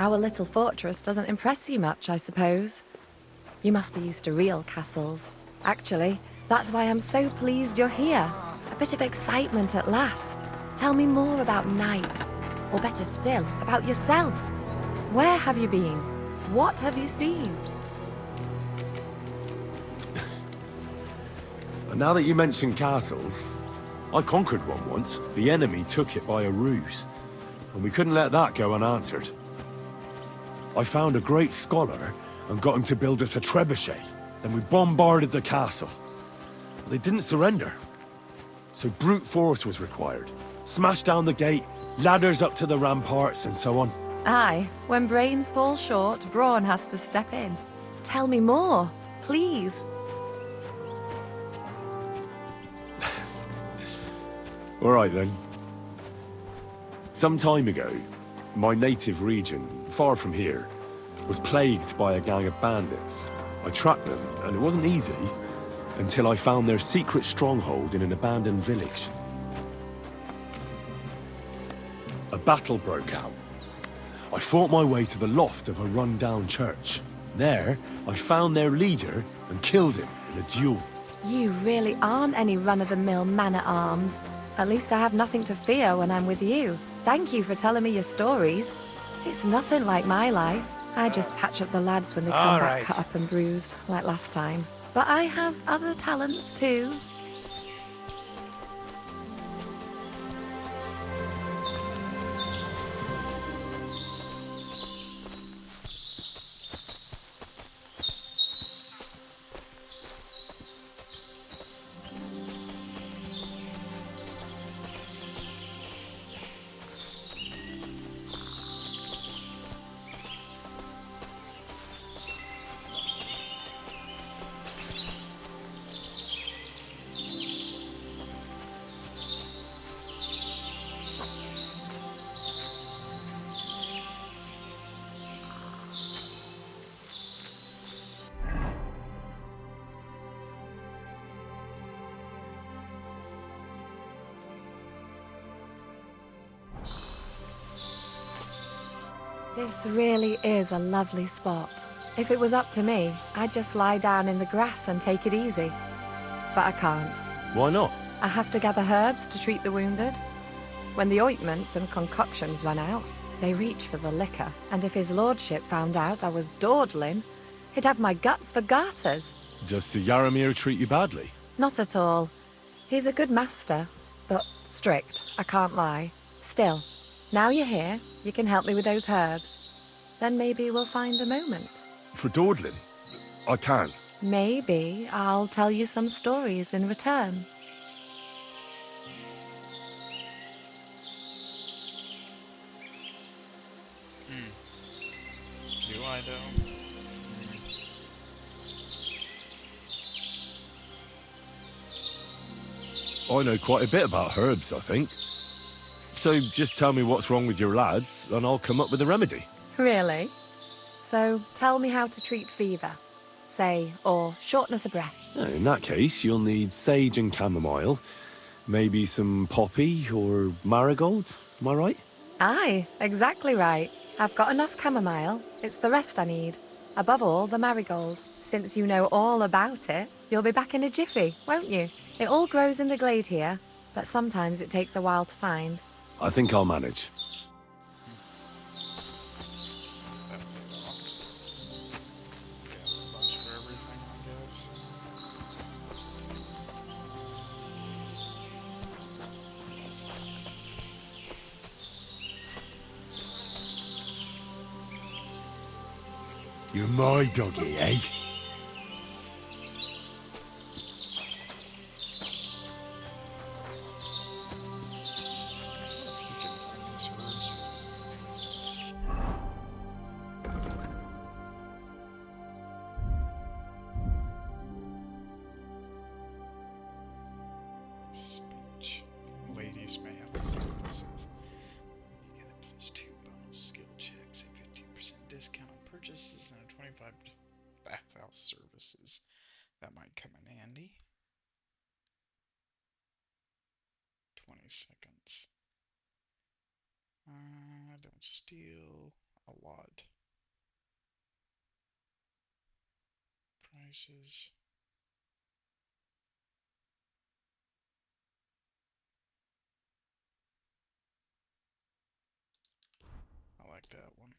Our little fortress doesn't impress you much, I suppose. You must be used to real castles. Actually, that's why I'm so pleased you're here. A bit of excitement at last. Tell me more about knights, or better still, about yourself. Where have you been? What have you seen? And now that you mention castles, I conquered one once. The enemy took it by a ruse, and we couldn't let that go unanswered. I found a great scholar and got him to build us a trebuchet. Then we bombarded the castle. They didn't surrender, so brute force was required. Smash down the gate, ladders up to the ramparts, and so on. Aye, when brains fall short, brawn has to step in. Tell me more, please. All right then. Some time ago, my native region, far from here, was plagued by a gang of bandits. I tracked them, and it wasn't easy, until I found their secret stronghold in an abandoned village. A battle broke out. I fought my way to the loft of a run-down church. There, I found their leader and killed him in a duel. You really aren't any run-of-the-mill man-at-arms. At least I have nothing to fear when I'm with you. Thank you for telling me your stories. It's nothing like my life. I just patch up the lads when they come back cut up and bruised, like last time. But I have other talents too. This really is a lovely spot. If it was up to me, I'd just lie down in the grass and take it easy. But I can't. Why not? I have to gather herbs to treat the wounded. When the ointments and concoctions run out, they reach for the liquor. And if his lordship found out I was dawdling, he'd have my guts for garters. Does Sir Yaramir treat you badly? Not at all. He's a good master, but strict, I can't lie. Still, now you're here, you can help me with those herbs. Then maybe we'll find a moment. For dawdling? I can. Maybe I'll tell you some stories in return. Do I, though? I know quite a bit about herbs, I think. So just tell me what's wrong with your lads, and I'll come up with a remedy. Really? So tell me how to treat fever, say, or shortness of breath. In that case, you'll need sage and chamomile, maybe some poppy or marigold, am I right? Aye, exactly right. I've got enough chamomile. It's the rest I need. Above all, the marigold. Since you know all about it, you'll be back in a jiffy, won't you? It all grows in the glade here, but sometimes it takes a while to find. I think I'll manage. You're my doggy, eh? Speech. Ladies may have to see what this is. You get a +2 bonus skill checks, a 15% discount on purchases, and a 25 bathhouse services. That might come in handy. 20 seconds. Don't steal. a lot. Prices. I like that one.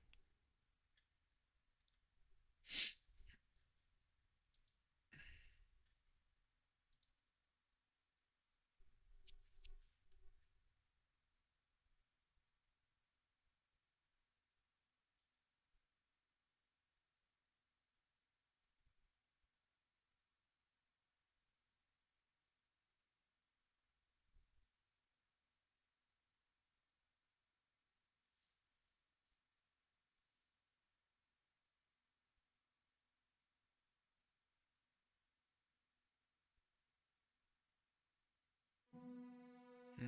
Hmm.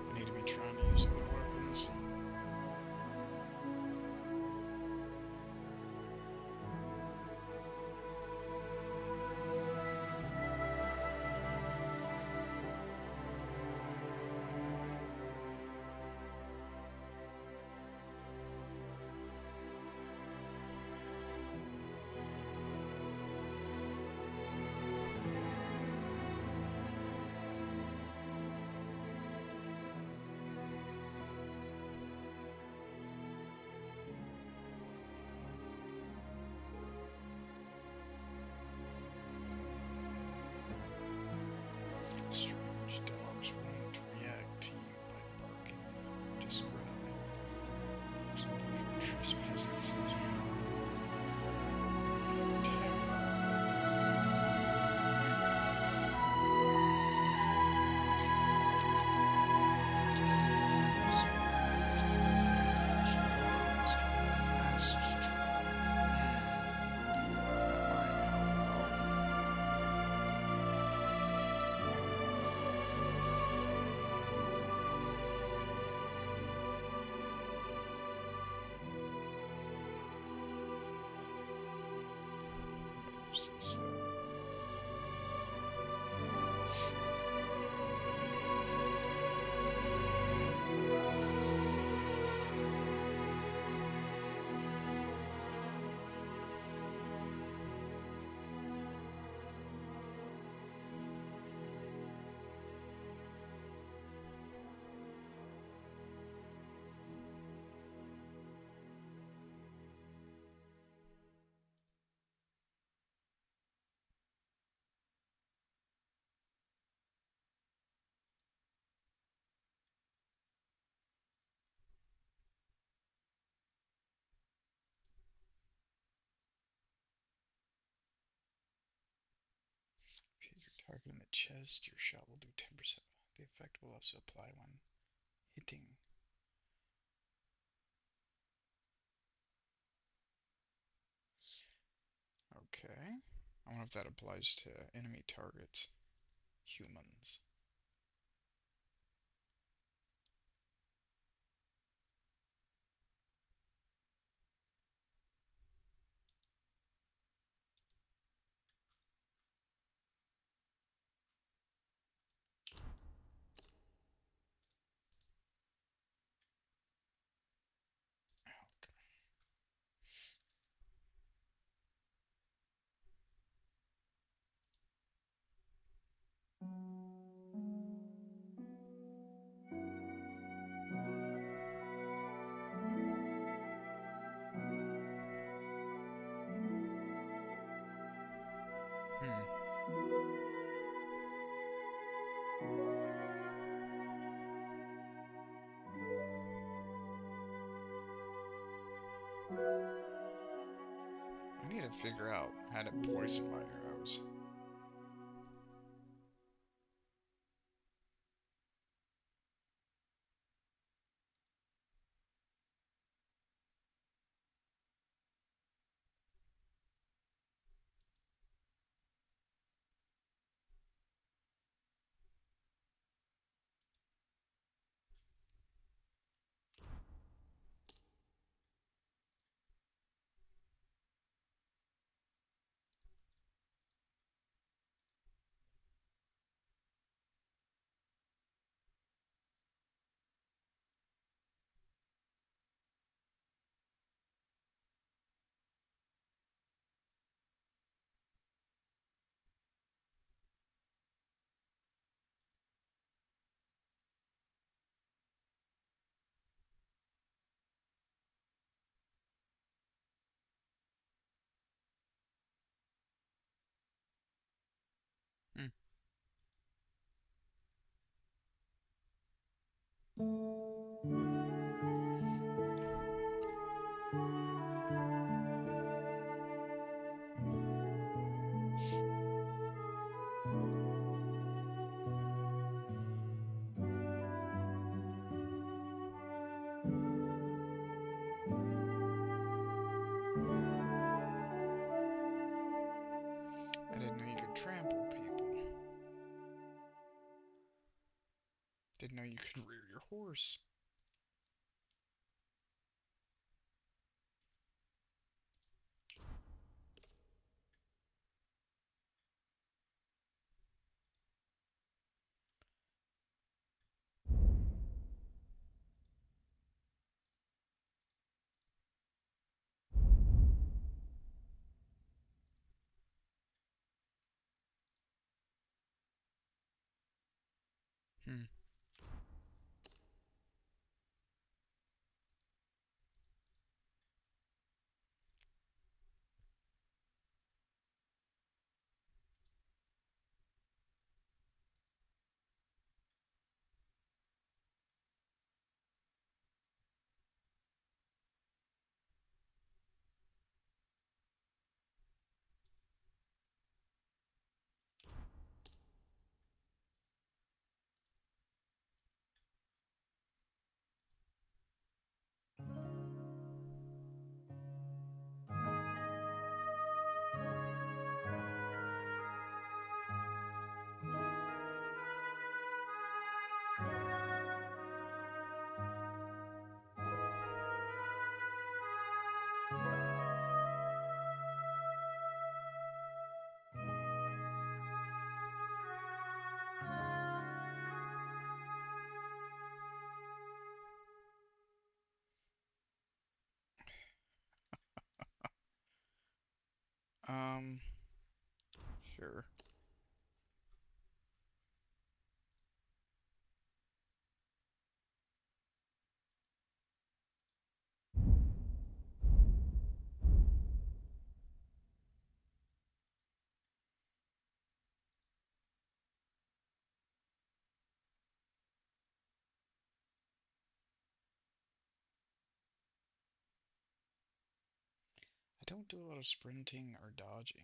I need to be trying to use other weapons. Strange dogs willing to react to you by barking. Discredit. For example, if you're trespassing, If you hit your target in the chest, your shot will do 10%. The effect will also apply when hitting. Okay. I wonder if that applies to enemy targets. Humans. Hmm. I need to figure out how to poison my arrows. you could rear your horse. Hmm. Um, sure. I don't do a lot of sprinting or dodging.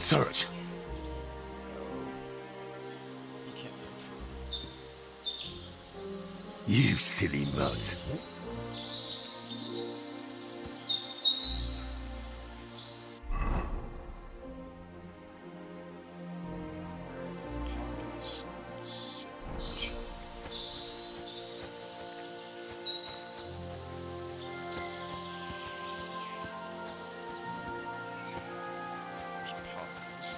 Search! You can't move. You silly mutt. Pompous sage. There's poppies.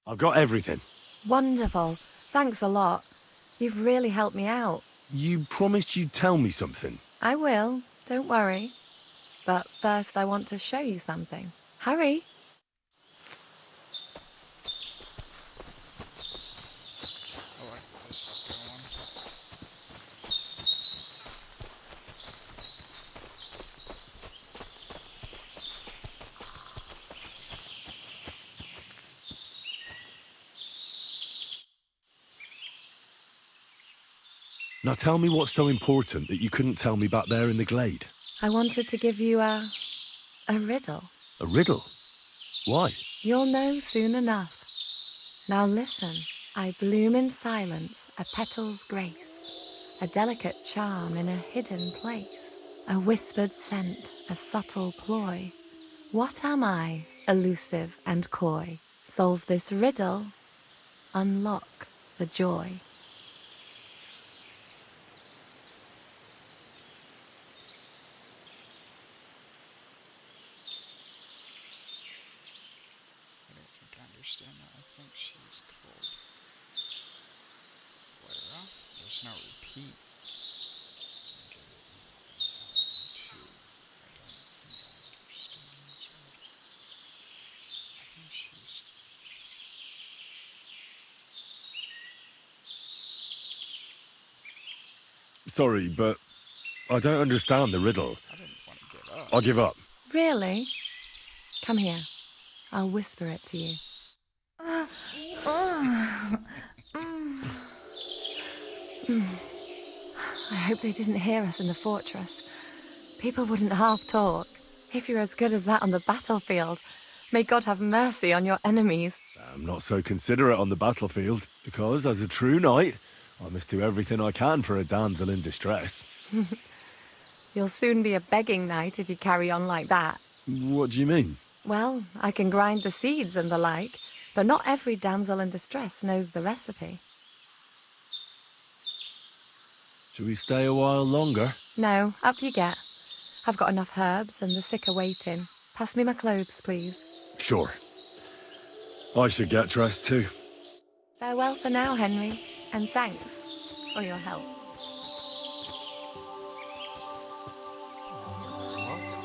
I've got everything. Wonderful. Thanks a lot. You've really helped me out. You promised you'd tell me something. I will, don't worry. But first I want to show you something. Hurry. I like where this is going. Now tell me what's so important that you couldn't tell me back there in the glade. I wanted to give you a riddle. A riddle? Why? You'll know soon enough. Now listen. I bloom in silence, a petal's grace, a delicate charm in a hidden place, a whispered scent, a subtle ploy. What am I, elusive and coy? Solve this riddle, unlock the joy. I don't think I understand that. I think she's called Clara. There's no repeat. I get it. Two. I don't think I understand this word. I think she's. Sorry, but I don't understand the riddle. I didn't want to give up. I'll give up. Really? Come here. I'll whisper it to you. I hope they didn't hear us in the fortress. People wouldn't half talk. If you're as good as that on the battlefield, may God have mercy on your enemies. I'm not so considerate on the battlefield, because as a true knight, I must do everything I can for a damsel in distress. You'll soon be a begging knight if you carry on like that. What do you mean? Well, I can grind the seeds and the like, but not every damsel in distress knows the recipe. Should we stay a while longer? No, up you get. I've got enough herbs and the sick are waiting. Pass me my clothes, please. Sure. I should get dressed too. Farewell for now, Henry, and thanks for your help. You're very welcome.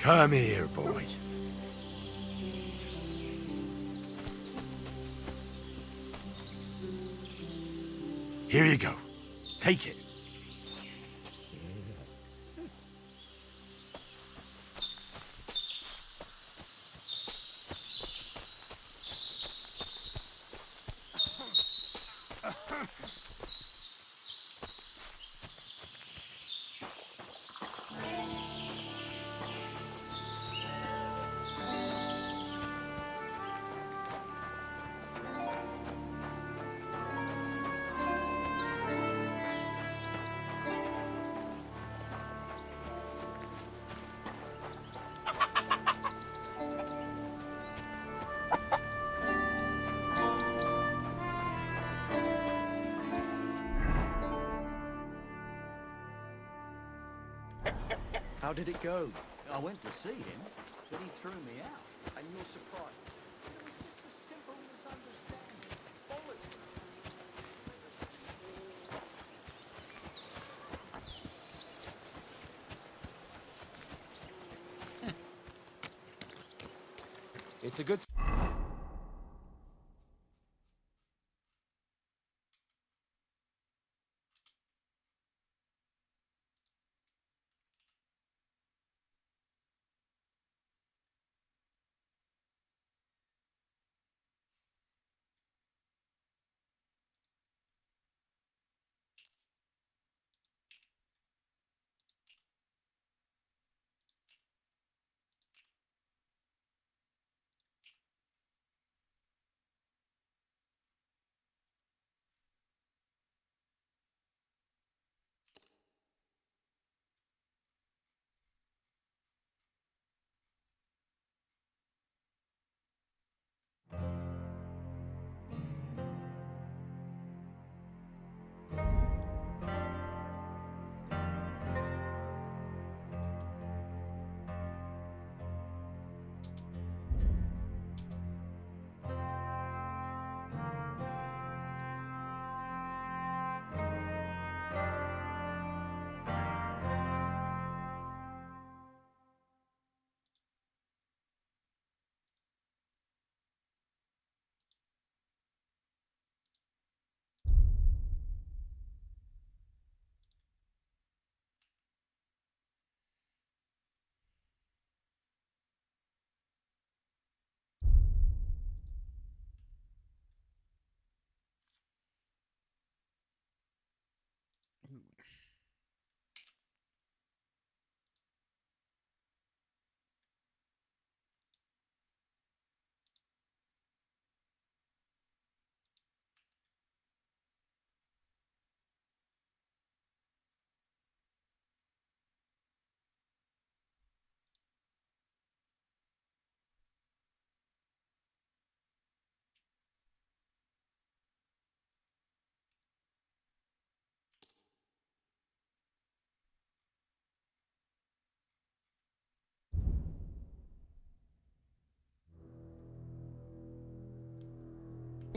Come here, boy. Here you go. Take it. How did it go? I went to see him, but he threw me out. And you're surprised. It was just a simple misunderstanding. Bollocks. It's a good...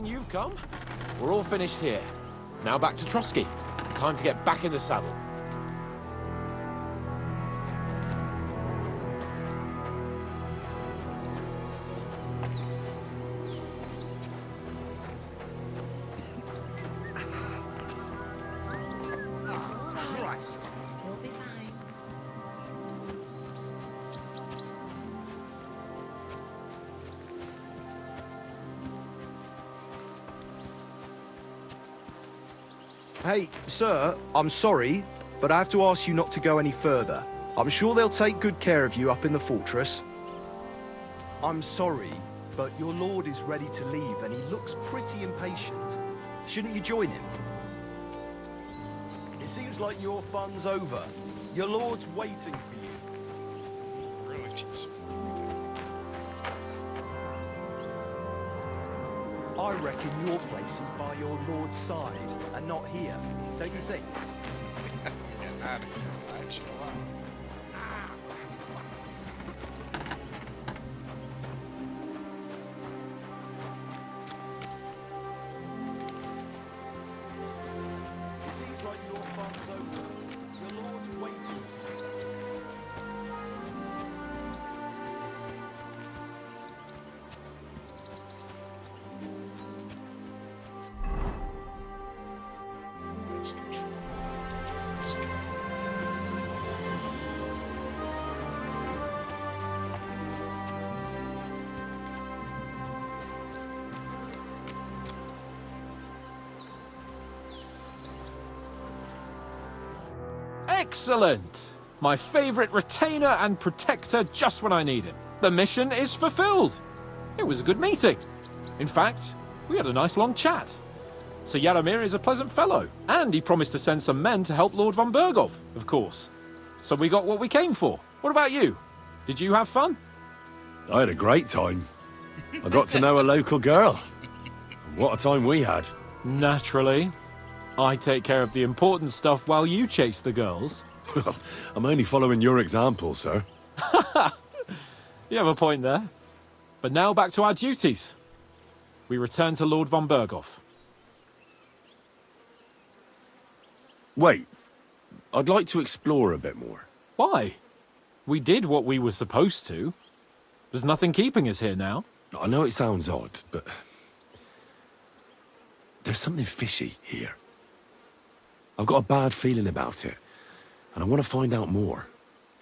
You've come. We're all finished here. Now back to Trotsky. Time to get back in the saddle. Christ. You'll be fine. Hey, sir, I'm sorry, but I have to ask you not to go any further. I'm sure they'll take good care of you up in the fortress. I'm sorry, but your lord is ready to leave and he looks pretty impatient. Shouldn't you join him? It seems like your fun's over. Your lord's waiting for you. Really, jeez. I reckon your place is by your lord's side and not here, don't you think? Get out of here. I chill out. It seems like your fun's over. Your lord's waiting. Excellent! My favorite retainer and protector just when I need him. The mission is fulfilled. It was a good meeting. In fact, we had a nice long chat. Sir Yaromir is a pleasant fellow, and he promised to send some men to help Lord von Bergov, of course. So we got what we came for. What about you? Did you have fun? I had a great time. I got to know a local girl. What a time we had. Naturally. I take care of the important stuff while you chase the girls. I'm only following your example, sir. You have a point there. But now back to our duties. We return to Lord von Bergov. Wait. I'd like to explore a bit more. Why? We did what we were supposed to. There's nothing keeping us here now. I know it sounds odd, but... there's something fishy here. I've got a bad feeling about it, and I want to find out more.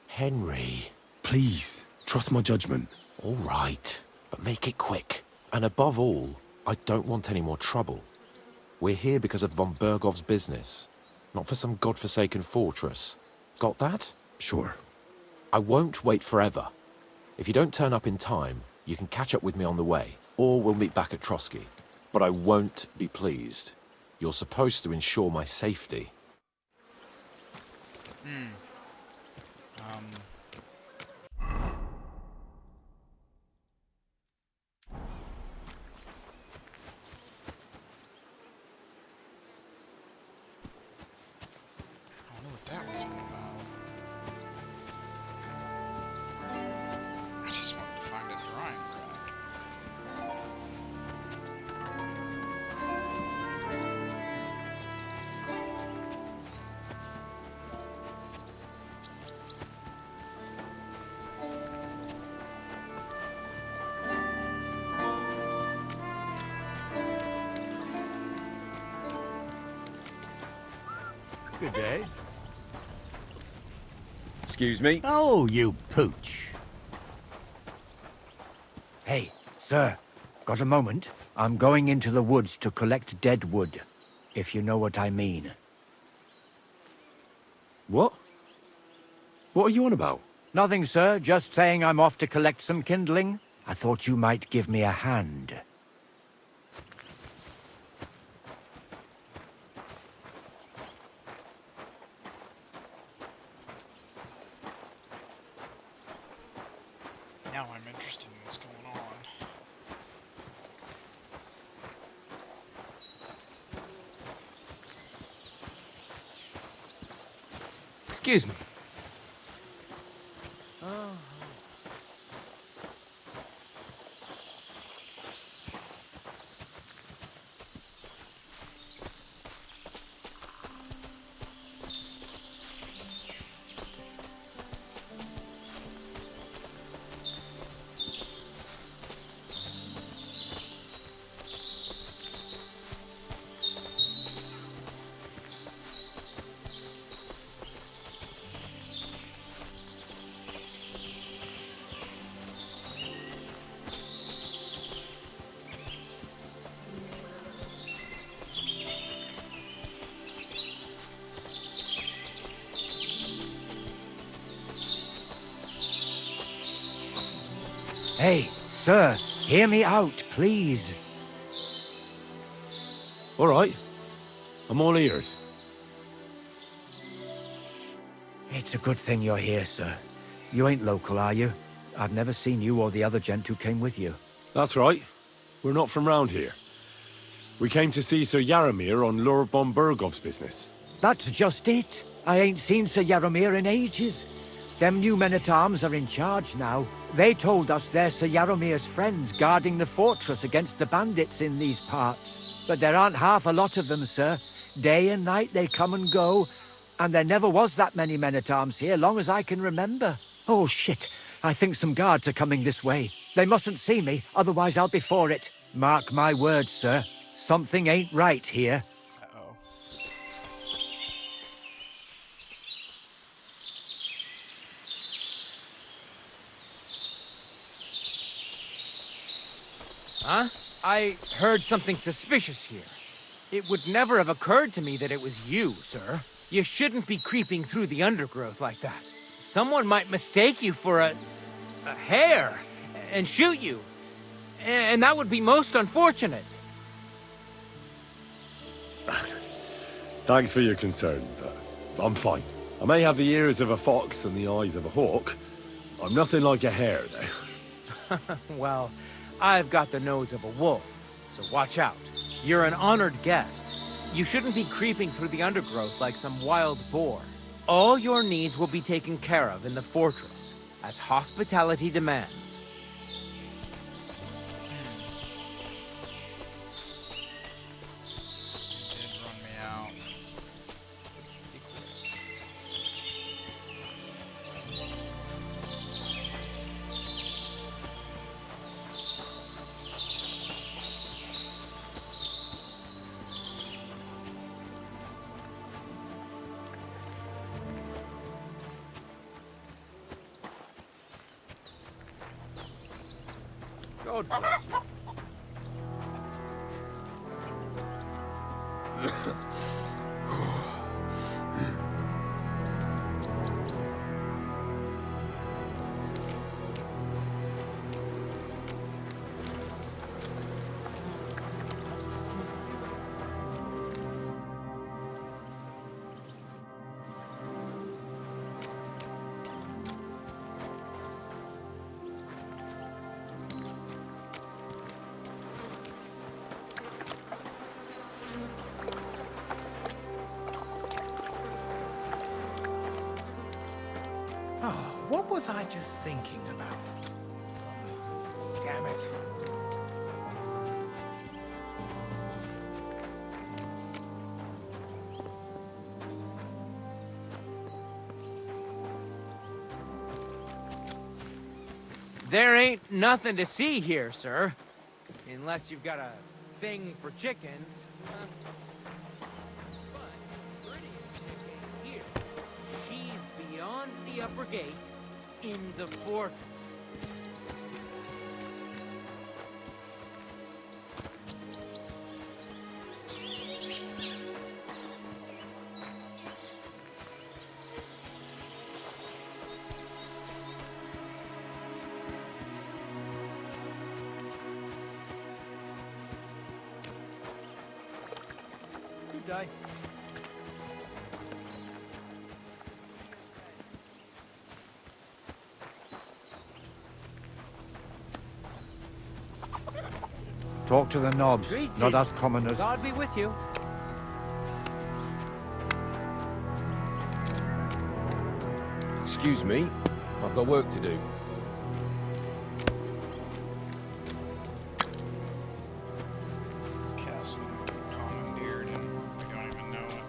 Henry. Please, trust my judgment. All right, but make it quick. And above all, I don't want any more trouble. We're here because of von Bergov's business, not for some godforsaken fortress. Got that? Sure. I won't wait forever. If you don't turn up in time, you can catch up with me on the way, or we'll meet back at Trotsky. But I won't be pleased. You're supposed to ensure my safety. I don't know what that was all about. I just wanted to find a drawing rack. Good day. Excuse me? Oh, you pooch. Hey, sir, got a moment? I'm going into the woods to collect dead wood, if you know what I mean. What? What are you on about? Nothing, sir, just saying I'm off to collect some kindling. I thought you might give me a hand. Now I'm interested in what's going on. Excuse me. Hey, sir, hear me out, please. All right. I'm all ears. It's a good thing you're here, sir. You ain't local, are you? I've never seen you or the other gent who came with you. That's right. We're not from round here. We came to see Sir Yaromir on Lord von Bergov's business. That's just it. I ain't seen Sir Yaromir in ages. Them new men-at-arms are in charge now. They told us they're Sir Yaromir's friends guarding the fortress against the bandits in these parts. But there aren't half a lot of them, sir. Day and night they come and go, and there never was that many men-at-arms here, long as I can remember. Oh, shit. I think some guards are coming this way. They mustn't see me, otherwise I'll be for it. Mark my words, sir. Something ain't right here. Uh-oh. Huh? I heard something suspicious here. It would never have occurred to me that it was you, sir. You shouldn't be creeping through the undergrowth like that. Someone might mistake you for a hare and shoot you. And that would be most unfortunate. Thanks for your concern, but I'm fine. I may have the ears of a fox and the eyes of a hawk. I'm nothing like a hare, though. Well, I've got the nose of a wolf, so watch out. You're an honored guest. You shouldn't be creeping through the undergrowth like some wild boar. All your needs will be taken care of in the fortress, as hospitality demands. Did run me out. Pretty quick. God bless you. Oh, what was I just thinking about? Damn it. There ain't nothing to see here, sir. Unless you've got a thing for chickens. But prettiest chicken here. She's beyond the upper gate in the fortress. Good day. Talk to the knobs, not us commoners. God be with you. Excuse me, I've got work to do. This castle commandeered and we don't even know it.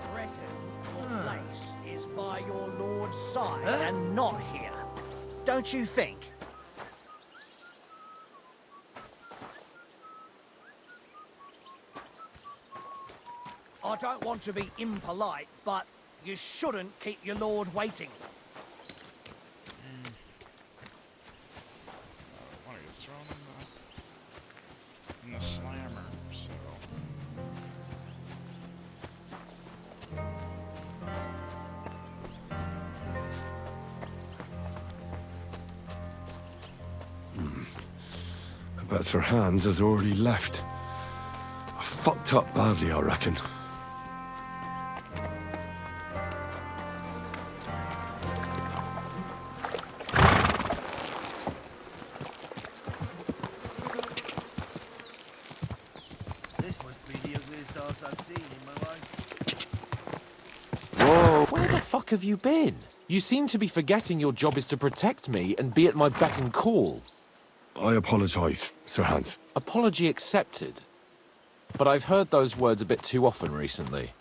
I reckon your place is by your lord's side and not here. Don't you think? I don't want to be impolite, but you shouldn't keep your lord waiting. I want to get thrown in the slammer, so. I bet Sir Hans has already left. I fucked up badly, I reckon. This must be the ugliest ass I've seen in my life. Whoa! Where the fuck have you been? You seem to be forgetting your job is to protect me and be at my beck and call. I apologize, Sir Hans. Apology accepted. But I've heard those words a bit too often recently.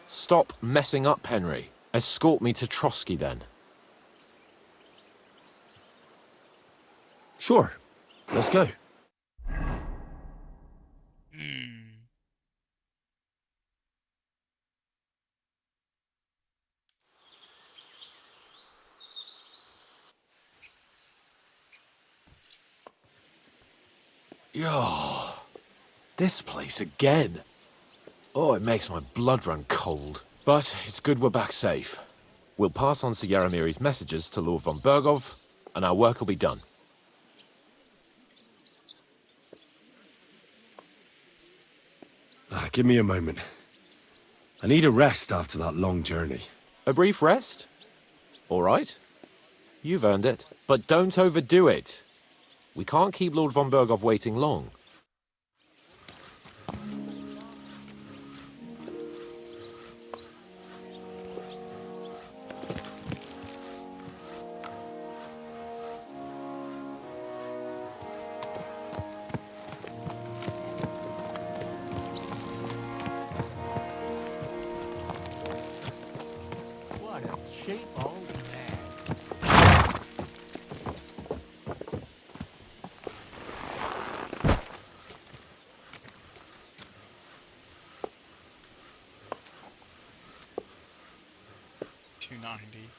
Stop messing up, Henry. Escort me to Trotsky, then. Sure. Let's go. Hmm. Yo, this place again. Oh, it makes my blood run cold. But it's good we're back safe. We'll pass on Sir Yaromir's messages to Lord von Bergov, and our work will be done. Give me a moment. I need a rest after that long journey. A brief rest? All right. You've earned it. But don't overdo it. We can't keep Lord von Bergov waiting long. What a cheap old man. 290.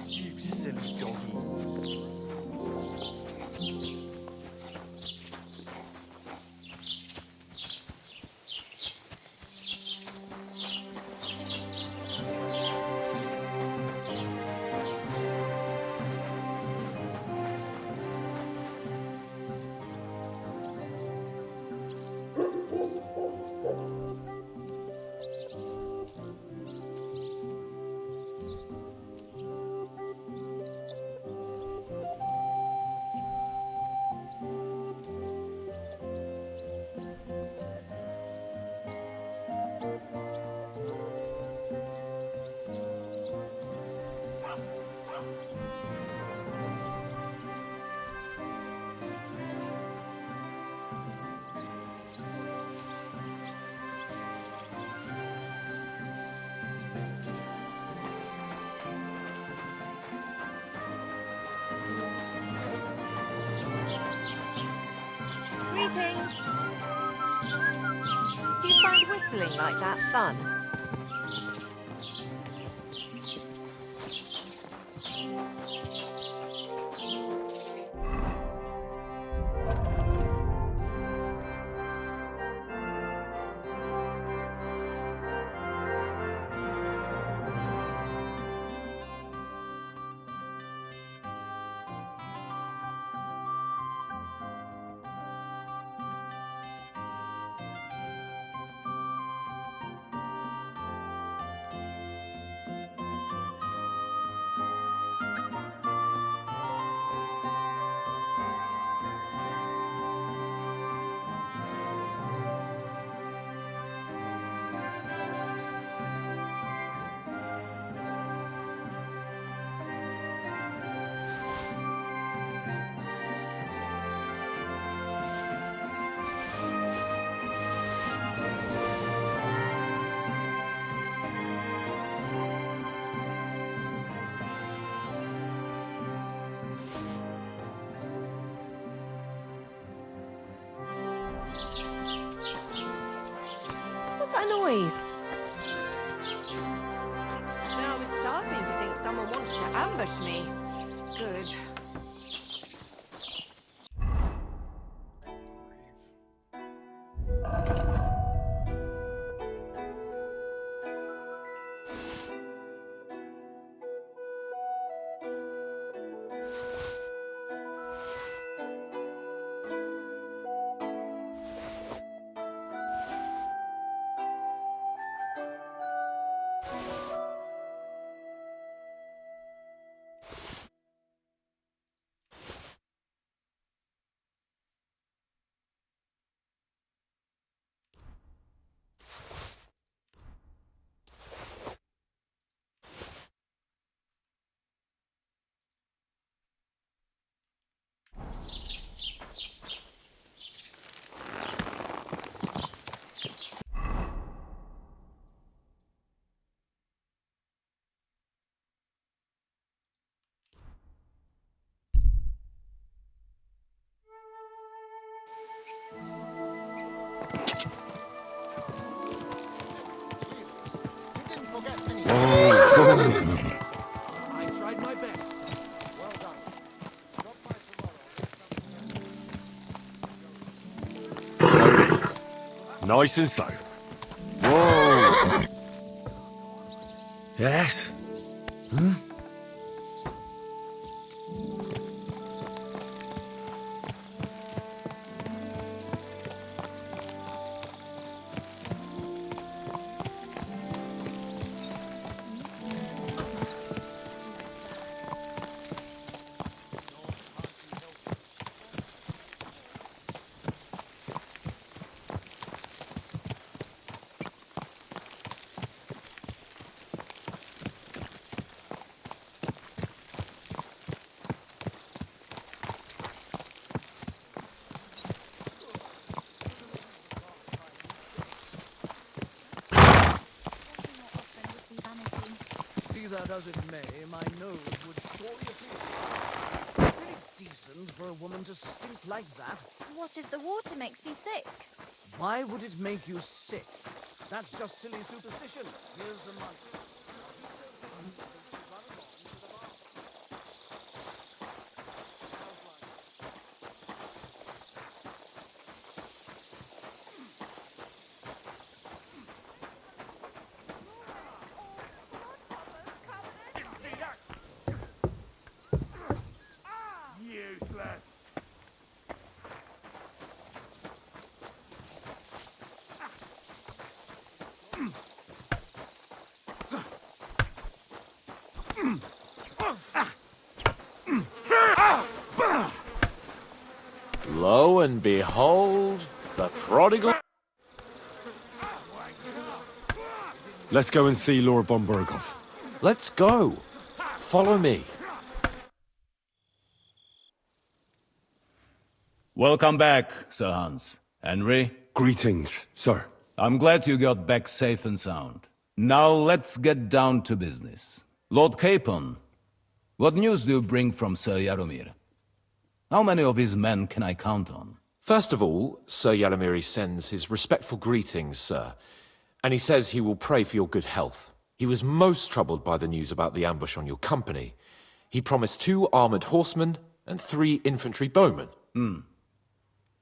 You silly doggy. Greetings. Do you find whistling like that fun? What's that noise? Now Ambush me. Good. I tried my best. Well done. Drop by tomorrow. Nice and slow. Whoa! Yes? Hmm? Be that as it may, my nose would surely appear. Pretty decent for a woman to stink like that. What if the water makes me sick? Why would it make you sick? That's just silly superstition. Here's the money. Lo and behold, the prodigal... Let's go and see Lord von Burghoff. Let's go. Follow me. Welcome back, Sir Hans. Henry? Greetings, sir. I'm glad you got back safe and sound. Now let's get down to business. Lord Capon, what news do you bring from Sir Jaromir? How many of his men can I count on? First of all, Sir Jaromir sends his respectful greetings, sir. And he says he will pray for your good health. He was most troubled by the news about the ambush on your company. He promised 2 armored horsemen and 3 infantry bowmen.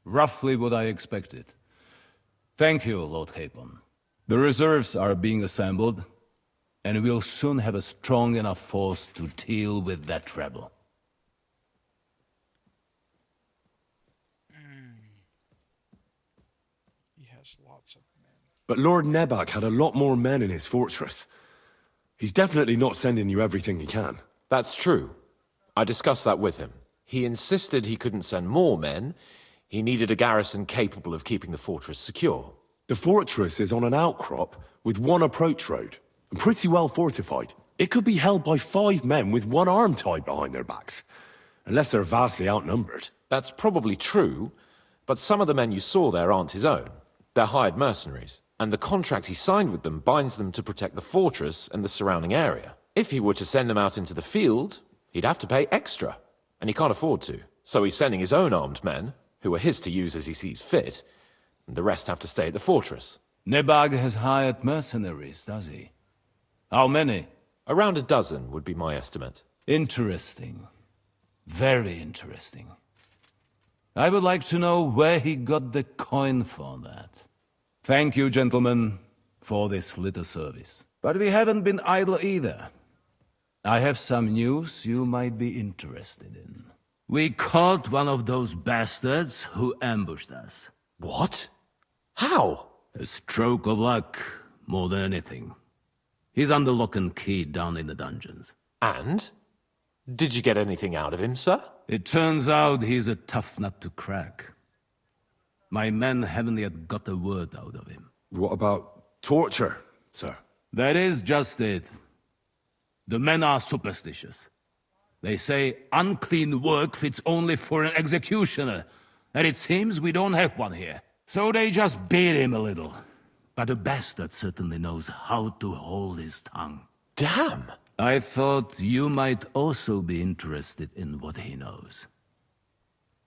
Roughly what I expected. Thank you, Lord Capon. The reserves are being assembled, and we'll soon have a strong enough force to deal with that rebel. He has lots of men. But Lord Nebak had a lot more men in his fortress. He's definitely not sending you everything he can. That's true. I discussed that with him. He insisted he couldn't send more men. He needed a garrison capable of keeping the fortress secure. The fortress is on an outcrop with 1 approach road, and pretty well fortified. It could be held by 5 men with 1 arm tied behind their backs, unless they're vastly outnumbered. That's probably true, but some of the men you saw there aren't his own. They're hired mercenaries, and the contract he signed with them binds them to protect the fortress and the surrounding area. If he were to send them out into the field, he'd have to pay extra, and he can't afford to. So he's sending his own armed men, who are his to use as he sees fit, and the rest have to stay at the fortress. Nebag has hired mercenaries, does he? How many? Around a dozen would be my estimate. Interesting. Very interesting. I would like to know where he got the coin for that. Thank you, gentlemen, for this little service. But we haven't been idle either. I have some news you might be interested in. We caught one of those bastards who ambushed us. What? How? A stroke of luck, more than anything. He's under lock and key down in the dungeons. And? Did you get anything out of him, sir? It turns out he's a tough nut to crack. My men haven't yet got a word out of him. What about torture, sir? That is just it. The men are superstitious. They say unclean work fits only for an executioner, and it seems we don't have one here. So they just beat him a little. But the bastard certainly knows how to hold his tongue. Damn! I thought you might also be interested in what he knows.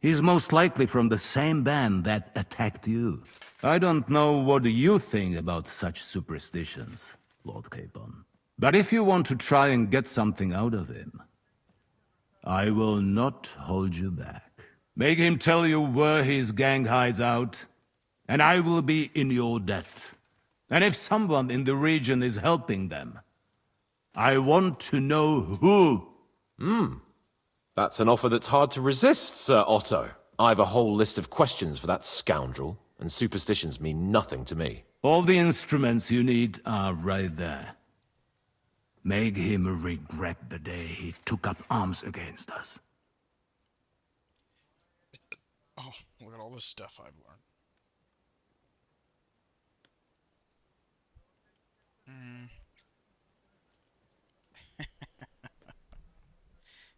He's most likely from the same band that attacked you. I don't know what you think about such superstitions, Lord Capon. But if you want to try and get something out of him, I will not hold you back. Make him tell you where his gang hides out, and I will be in your debt. And if someone in the region is helping them, I want to know who. That's an offer that's hard to resist, Sir Otto. I've a whole list of questions for that scoundrel, and superstitions mean nothing to me. All the instruments you need are right there. Make him regret the day he took up arms against us. Oh, look at all this stuff I've learned.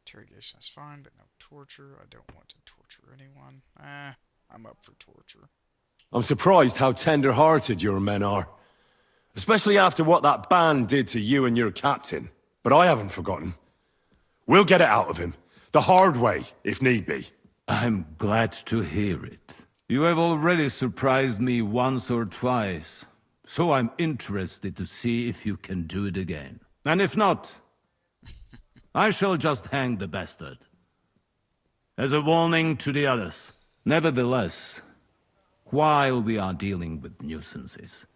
Interrogation is fine, but no torture. I don't want to torture anyone. I'm up for torture. I'm surprised how tender-hearted your men are. Especially after what that band did to you and your captain. But I haven't forgotten. We'll get it out of him. The hard way, if need be. I'm glad to hear it. You have already surprised me once or twice, so I'm interested to see if you can do it again. And if not, I shall just hang the bastard. As a warning to the others. Nevertheless, while we are dealing with nuisances,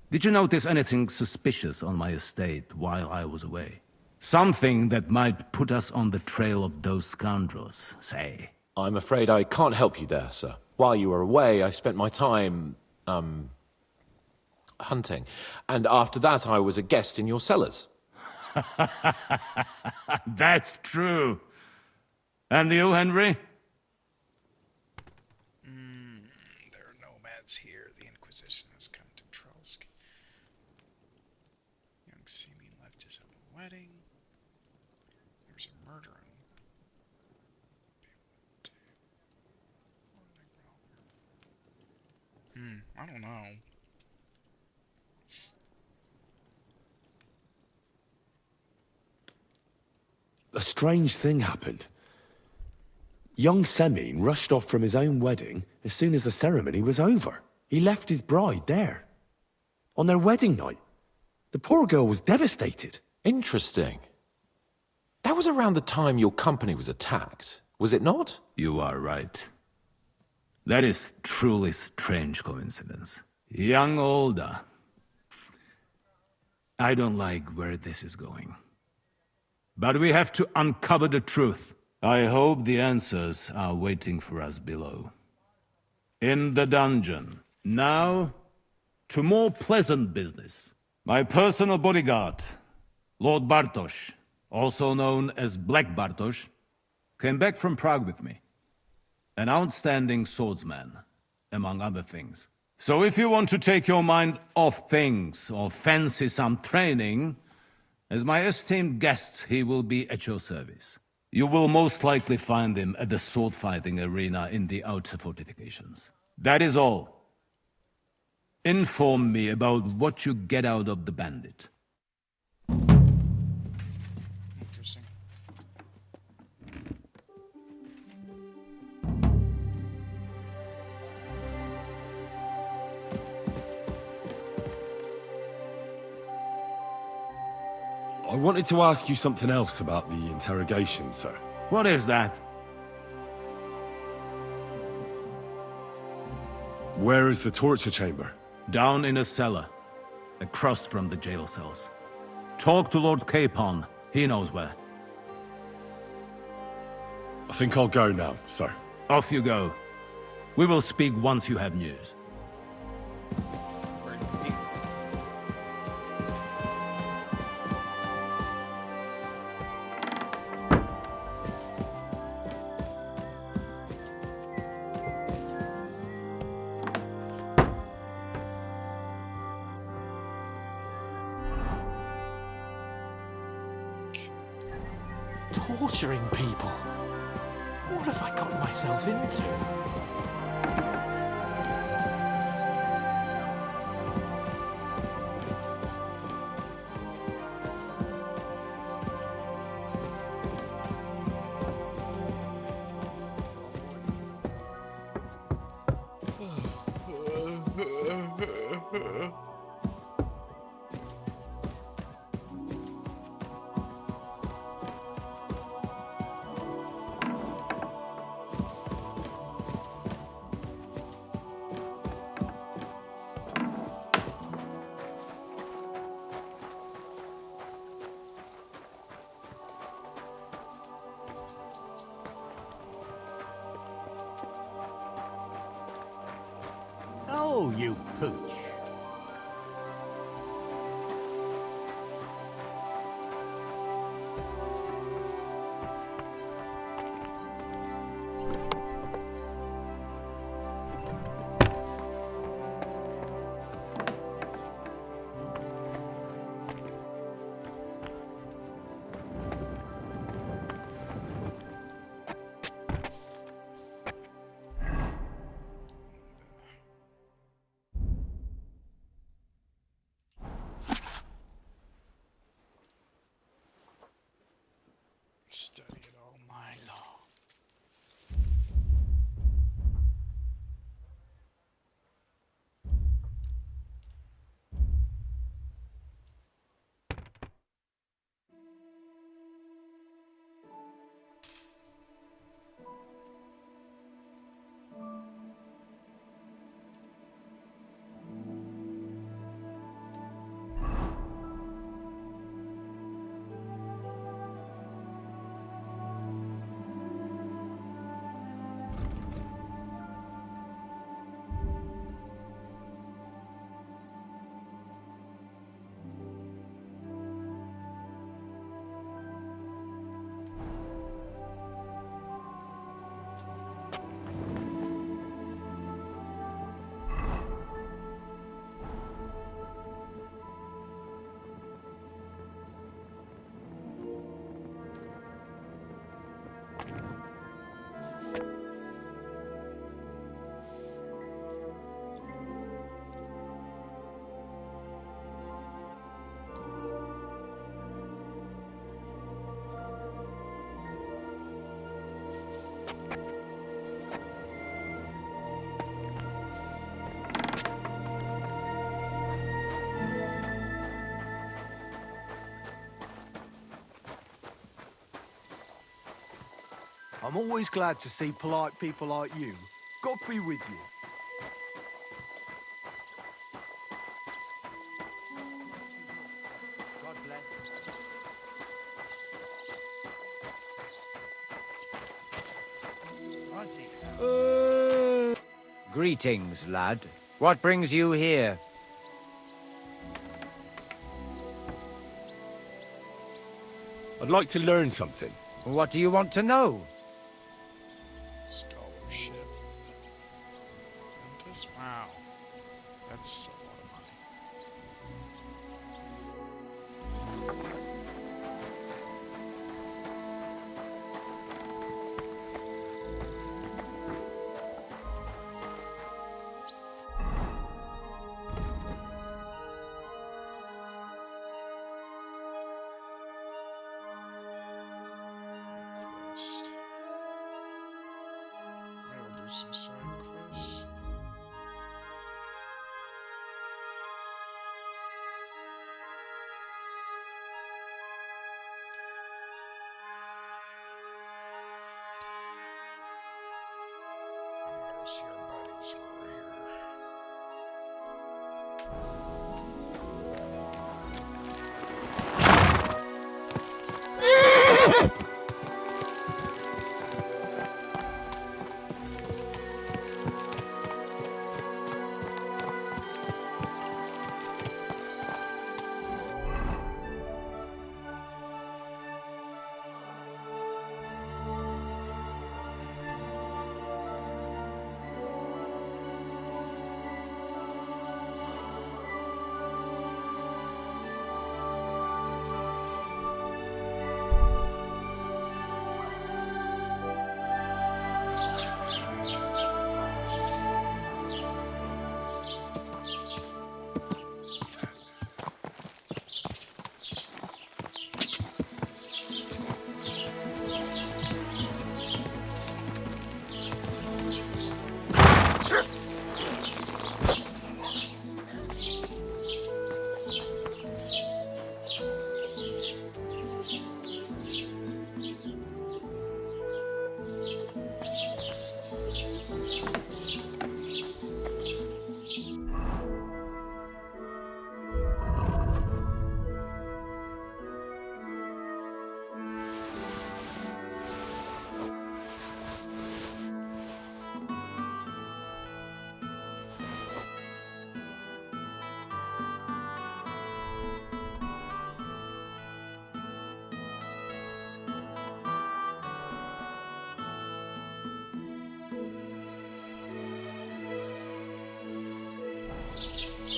did you notice anything suspicious on my estate while I was away? Something that might put us on the trail of those scoundrels, say. I'm afraid I can't help you there, sir. While you were away, I spent my time, hunting. And after that, I was a guest in your cellars. That's true. And you, Henry? There are nomads here. The Inquisition has come to Trolsk. Young Simeon left his own wedding. There's a murder in... I don't know. A strange thing happened. Young Semyon rushed off from his own wedding as soon as the ceremony was over. He left his bride there. On their wedding night. The poor girl was devastated. Interesting. That was around the time your company was attacked, was it not? You are right. That is truly strange coincidence. Young Olda. I don't like where this is going. But we have to uncover the truth. I hope the answers are waiting for us below. In the dungeon. Now, to more pleasant business. My personal bodyguard, Lord Bartosz, also known as Black Bartosz, came back from Prague with me. An outstanding swordsman, among other things. So if you want to take your mind off things or fancy some training, as my esteemed guest, he will be at your service. You will most likely find him at the sword-fighting arena in the outer fortifications. That is all. Inform me about what you get out of the bandit. Interesting. I wanted to ask you something else about the interrogation, sir. What is that? Where is the torture chamber? Down in a cellar, across from the jail cells. Talk to Lord Capon. He knows where. I think I'll go now, sir. Off you go. We will speak once you have news. Torturing people? What have I got myself into? Oh, you pooch. Study it all night long. I'm always glad to see polite people like you. God be with you. God bless. Greetings, lad. What brings you here? I'd like to learn something. What do you want to know? Scholarship. Apprentice? Wow. That's a lot of money. Quest. Maybe we'll do some side quests. see our buddies over here.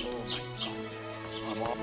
Oh my God. I'm off.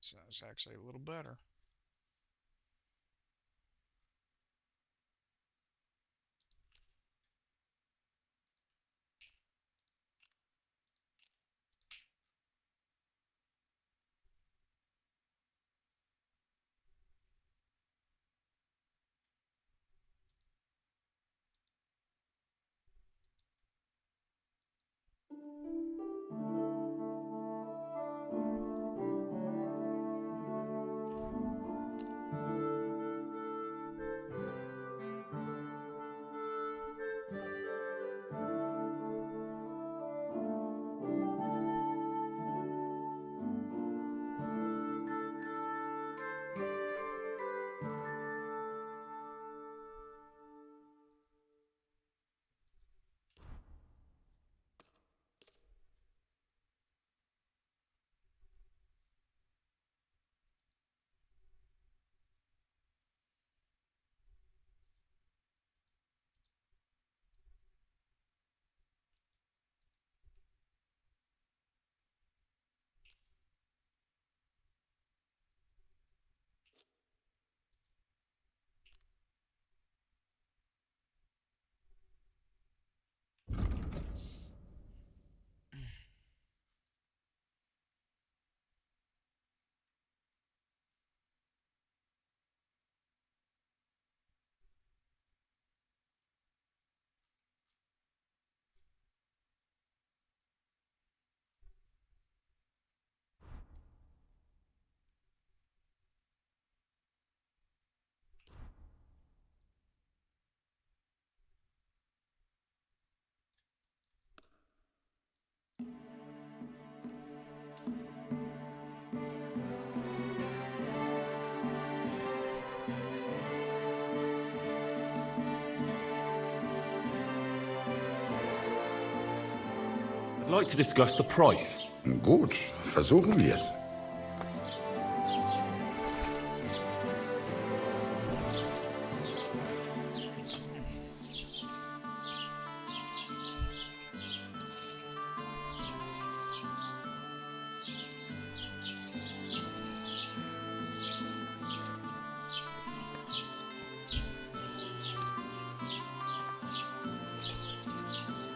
So that's actually a little better. I'd like to discuss the price. Gut, versuchen wir es.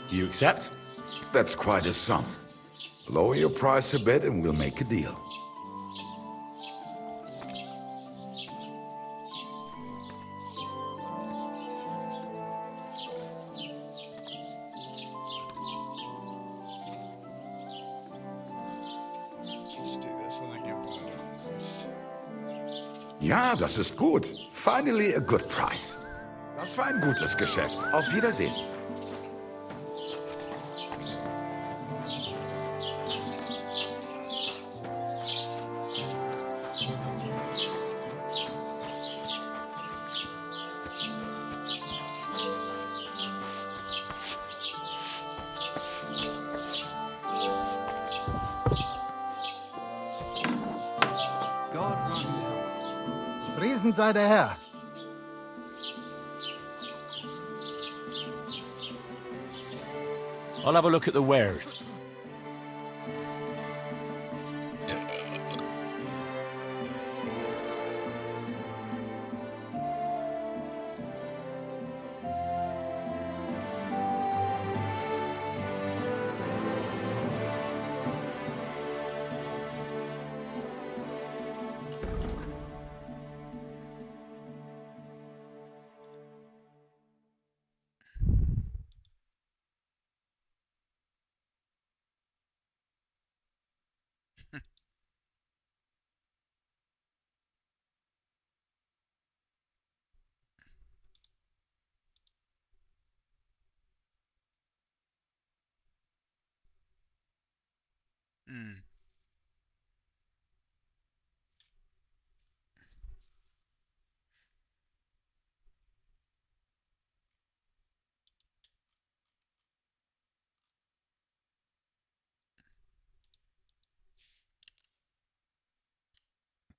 Do you accept? That's quite a sum. Lower your price a bit and we'll make a deal. Let's do this. I think I'm gonna do this. Ja, das ist gut. Finally a good price. Das war ein gutes Geschäft. Auf Wiedersehen. Priesen sei der Herr. I'll have a look at the wares. Hmm.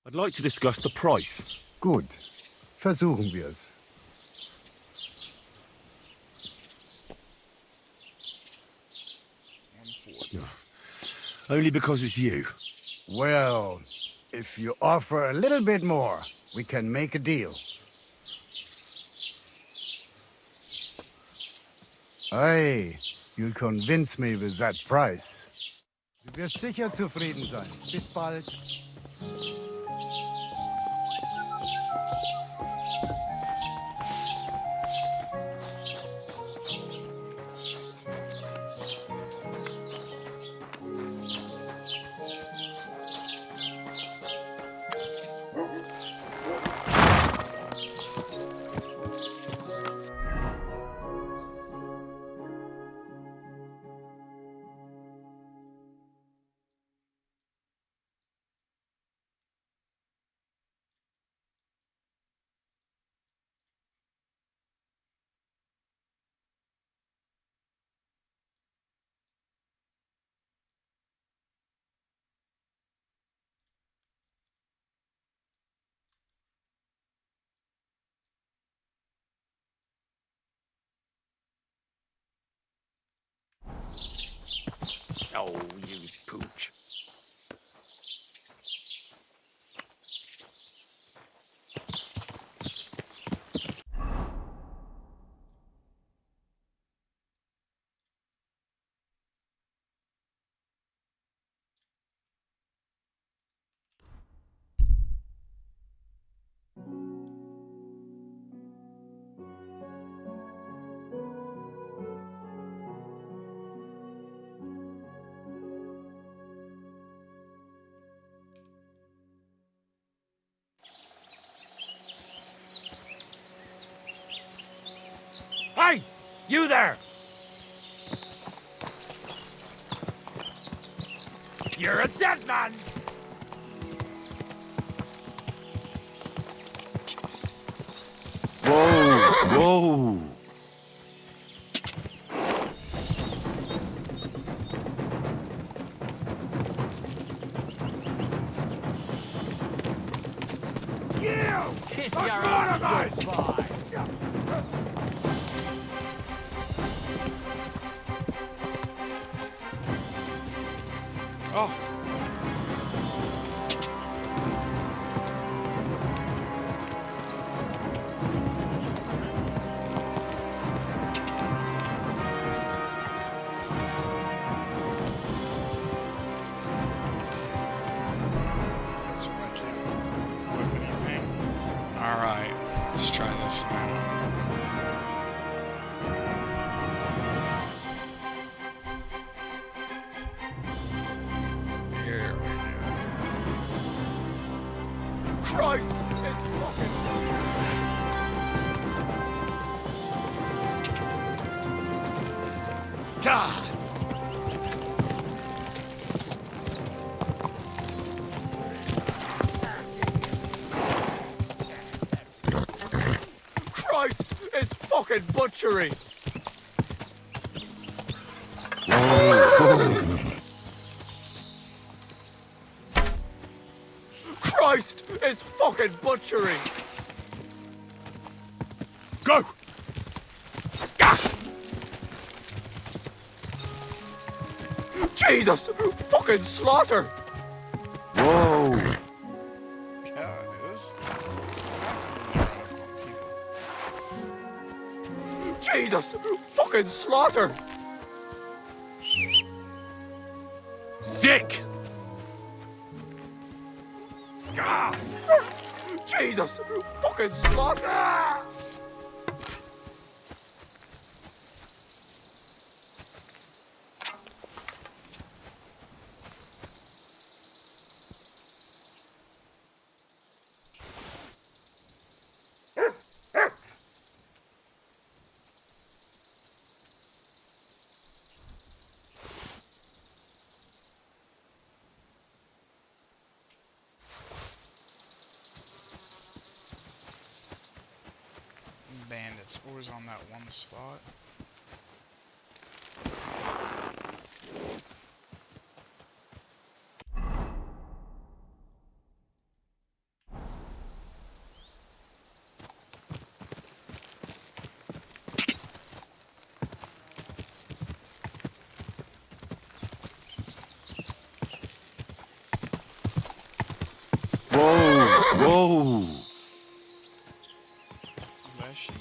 I'd like to discuss the price. Gut, versuchen wir es. Only because it's you. Well, if you offer a little bit more, we can make a deal. Hey, you'll convince me with that price. Du wirst sicher zufrieden sein. Bis bald. Oh, you pooch. Hey! You there! You're a dead man! Whoa! Whoa! kiss your ass goodbye. Oh. That's right, I can't whip anything. Alright, let's try this now. Here we go. Christ! It's fucking... God! Christ! It's fucking butchery! Christ! It's fucking butchery! Go! Jesus! Fucking slaughter! Whoa! Yeah, it is. Jesus! Fucking slaughter! Sick! Ah! Jesus! Fucking slaughter! Bandits always on that one spot. Whoa! Whoa! Bless you.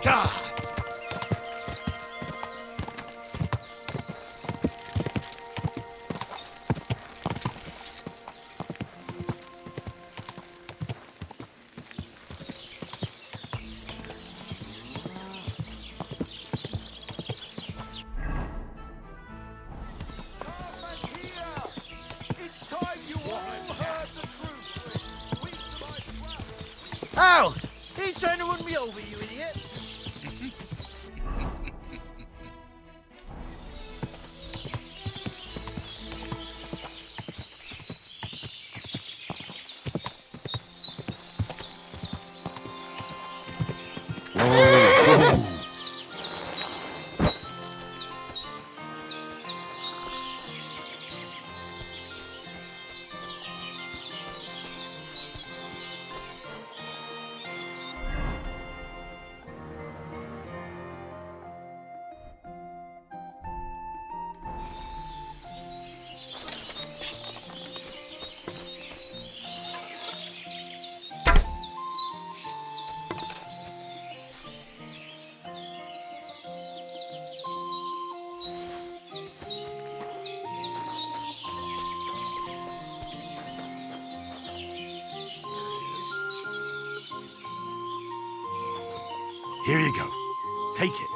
God! Oh! He's trying to run me over, you idiot! Here you go. Take it.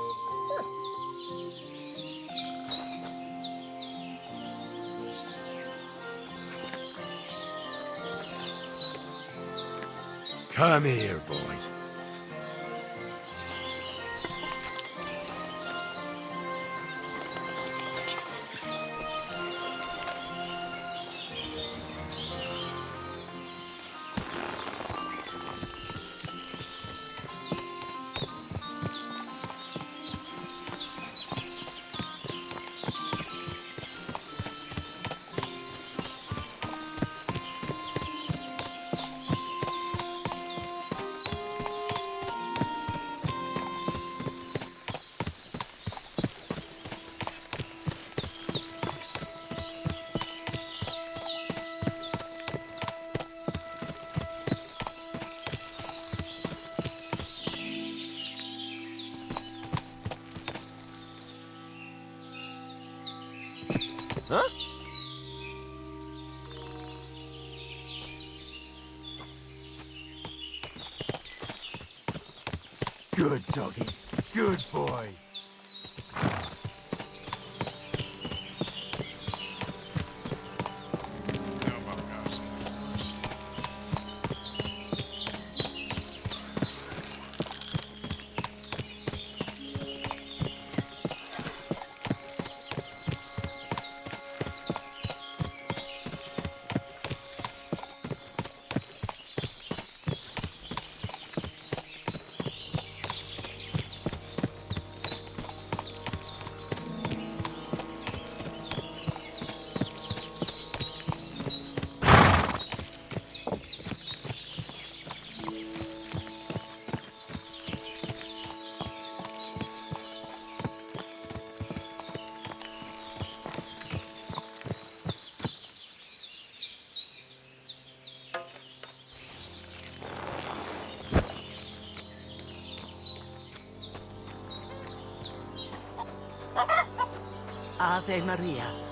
Come here, boy. Huh? Good doggy. Good boy. Ave Maria.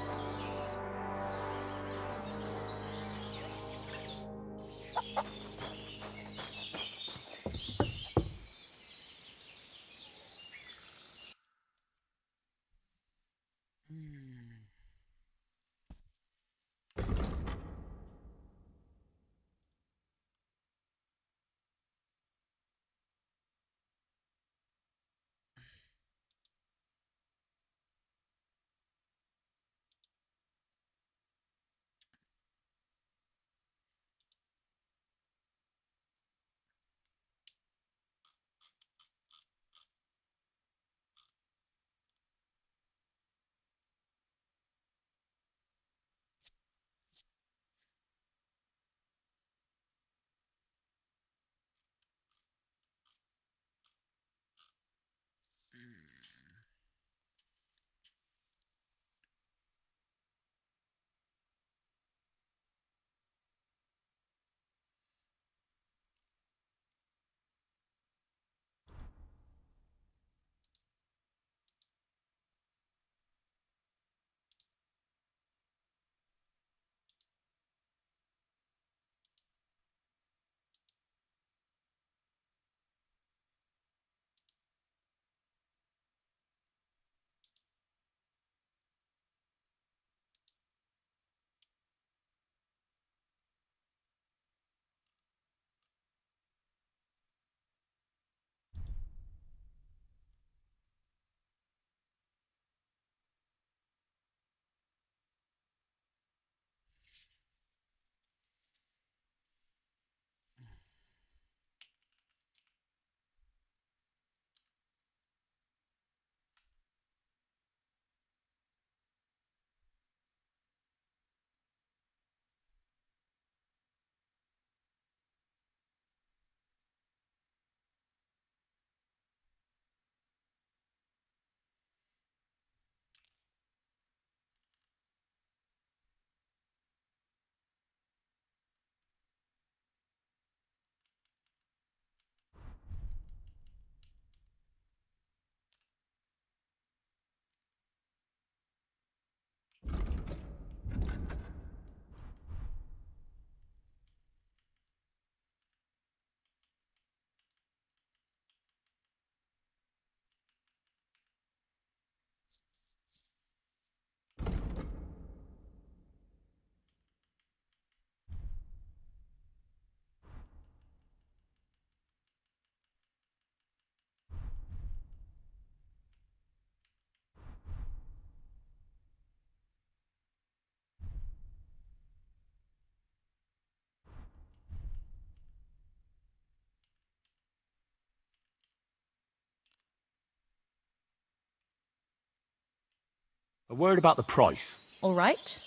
A word about the price. All right.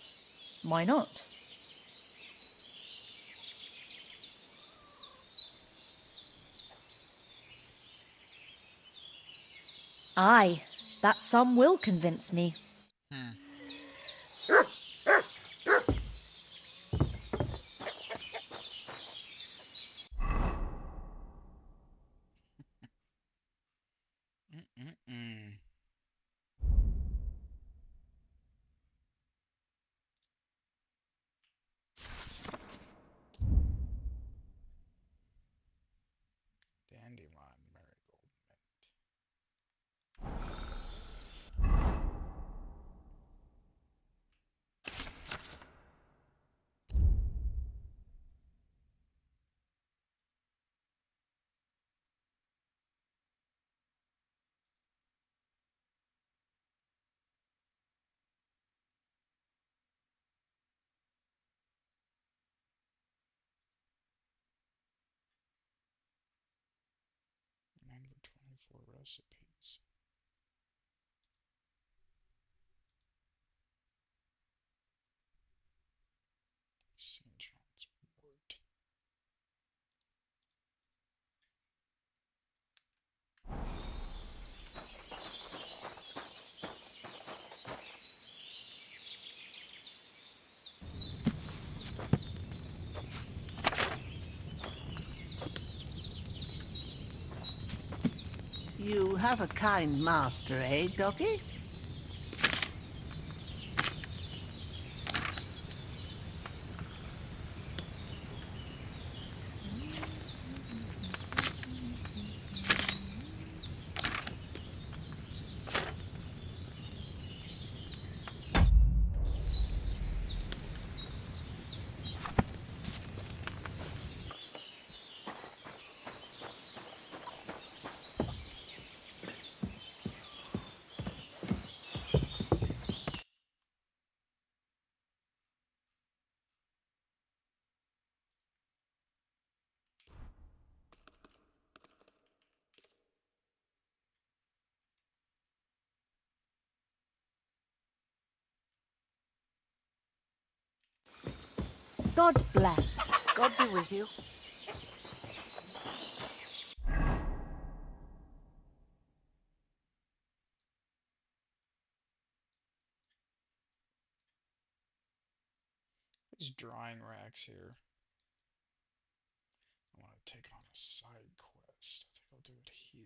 Why not? Aye, that sum will convince me. Dandelion marigold mint. Number 24 recipes. St. John's wort. You have a kind master, eh, Doggy? God bless. God be with you. These drying racks here. I want to take on a side quest. I think I'll do it here.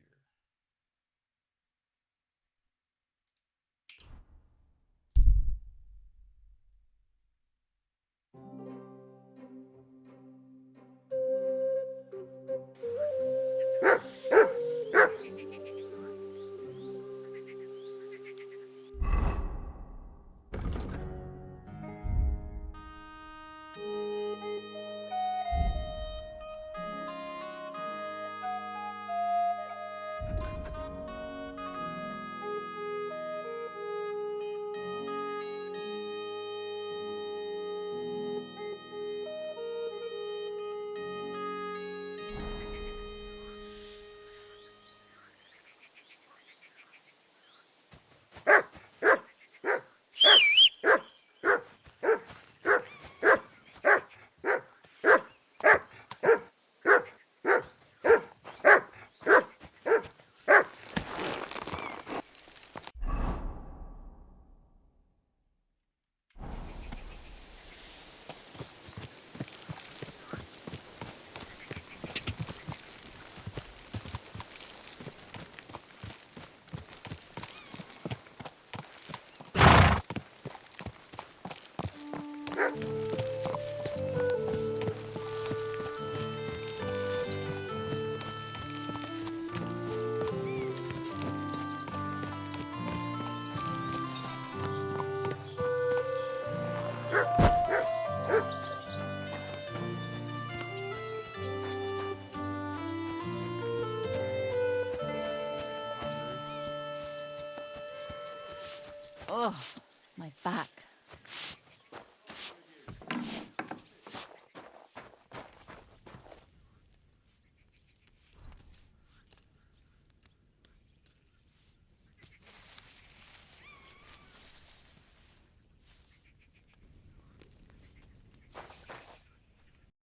Ugh, my back.